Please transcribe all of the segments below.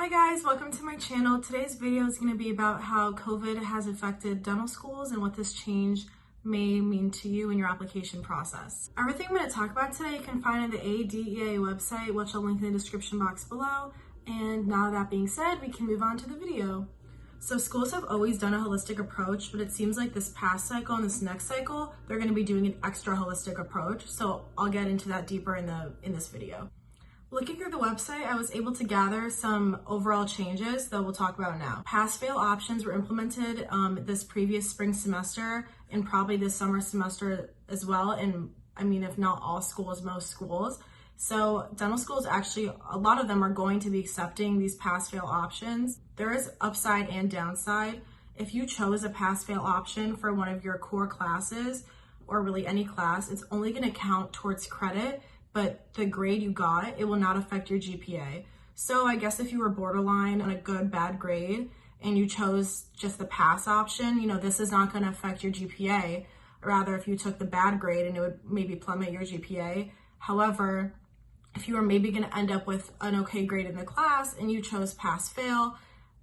Hi guys, welcome to my channel. Today's video is going to be about how COVID has affected dental schools and what this change may mean to you in your application process. Everything I'm going to talk about today you can find on the ADEA website, which I'll link in the description box below. And now that being said, we can move on to the video. So schools have always done a holistic approach, but it seems like this past cycle and this next cycle, they're going to be doing an extra holistic approach. So I'll get into that deeper in this video. Looking through the website, I was able to gather some overall changes that we'll talk about now. PassFail options were implemented this previous spring semester and probably this summer semester as well. And I mean, if not all schools, most schools. So dental schools, actually, a lot of them are going to be accepting these PassFail options. There is upside and downside. If you chose a PassFail option for one of your core classes, or really any class, it's only going to count towards credit, but the grade you got, it will not affect your GPA. So I guess if you were borderline on a good, bad grade and you chose just the pass option, this is not going to affect your GPA. Rather, if you took the bad grade and it would maybe plummet your GPA. However, if you were maybe going to end up with an okay grade in the class and you chose pass fail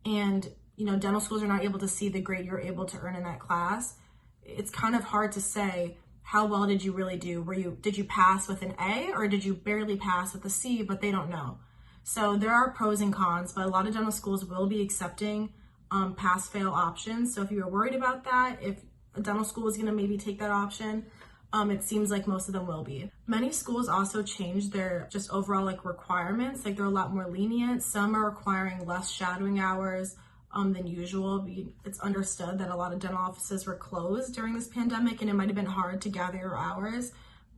and, dental schools are not able to see the grade you're able to earn in that class, it's kind of hard to say, how well did you really do? Did you pass with an A or did you barely pass with a C, but they don't know? So there are pros and cons, but a lot of dental schools will be accepting pass-fail options. So if you were worried about that, if a dental school is gonna maybe take that option, it seems like most of them will be. Many schools also changed their just overall requirements. They're a lot more lenient. Some are requiring less shadowing hours than usual. It's understood that a lot of dental offices were closed during this pandemic and it might have been hard to gather your hours.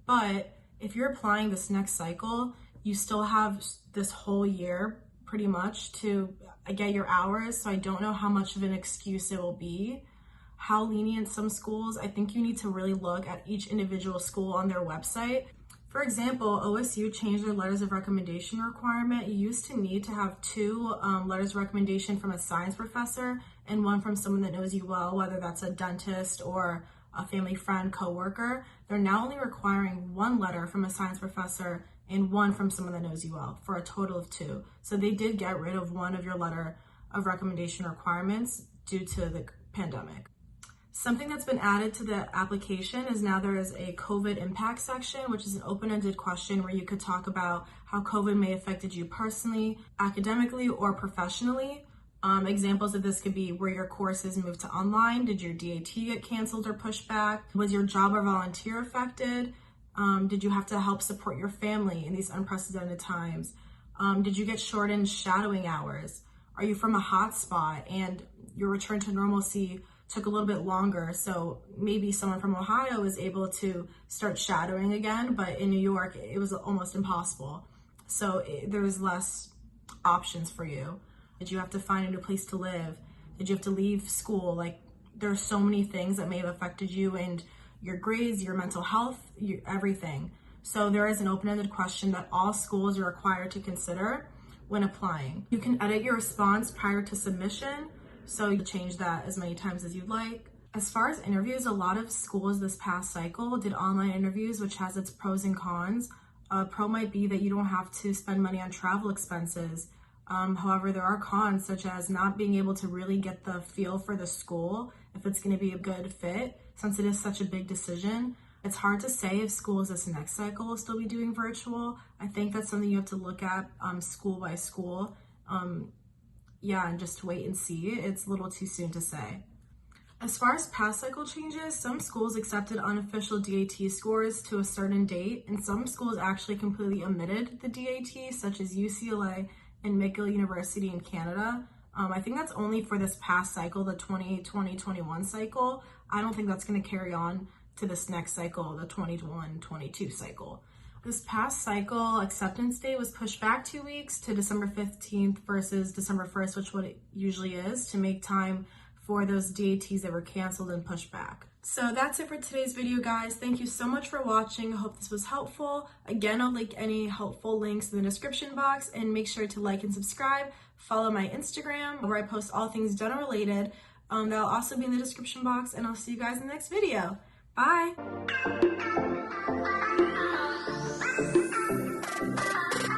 But if you're applying this next cycle, you still have this whole year pretty much to get your hours. So I don't know how much of an excuse it will be. How lenient some schools, I think you need to really look at each individual school on their website. For example, OSU changed their letters of recommendation requirement. You used to need to have two letters of recommendation from a science professor and one from someone that knows you well, whether that's a dentist or a family friend, coworker. They're now only requiring one letter from a science professor and one from someone that knows you well for a total of two. So they did get rid of one of your letter of recommendation requirements due to the pandemic. Something that's been added to the application is now there is a COVID impact section, which is an open-ended question where you could talk about how COVID may have affected you personally, academically, or professionally. Examples of this could be where your courses moved to online. Did your DAT get canceled or pushed back? Was your job or volunteer affected? Did you have to help support your family in these unprecedented times? Did you get shortened shadowing hours? Are you from a hot spot and your return to normalcy took a little bit longer, so maybe someone from Ohio was able to start shadowing again, but in New York, it was almost impossible. So there was less options for you. Did you have to find a new place to live? Did you have to leave school? There are so many things that may have affected you and your grades, your mental health, everything. So there is an open-ended question that all schools are required to consider when applying. You can edit your response prior to submission, so you change that as many times as you'd like. As far as interviews, a lot of schools this past cycle did online interviews, which has its pros and cons. A pro might be that you don't have to spend money on travel expenses. However, there are cons, such as not being able to really get the feel for the school, if it's going to be a good fit, since it is such a big decision. It's hard to say if schools this next cycle will still be doing virtual. I think that's something you have to look at school by school. And just wait and see. It's a little too soon to say. As far as past cycle changes, some schools accepted unofficial DAT scores to a certain date, and some schools actually completely omitted the DAT, such as UCLA and McGill University in Canada. I think that's only for this past cycle, the 2020-21 cycle. I don't think that's going to carry on to this next cycle, the 21-22 cycle. This past cycle, acceptance date was pushed back 2 weeks to December 15th versus December 1st, which what it usually is, to make time for those DATs that were canceled and pushed back. So that's it for today's video, guys. Thank you so much for watching. I hope this was helpful. Again, I'll link any helpful links in the description box, and make sure to like and subscribe. Follow my Instagram where I post all things dental related. That'll also be in the description box, and I'll see you guys in the next video. Bye.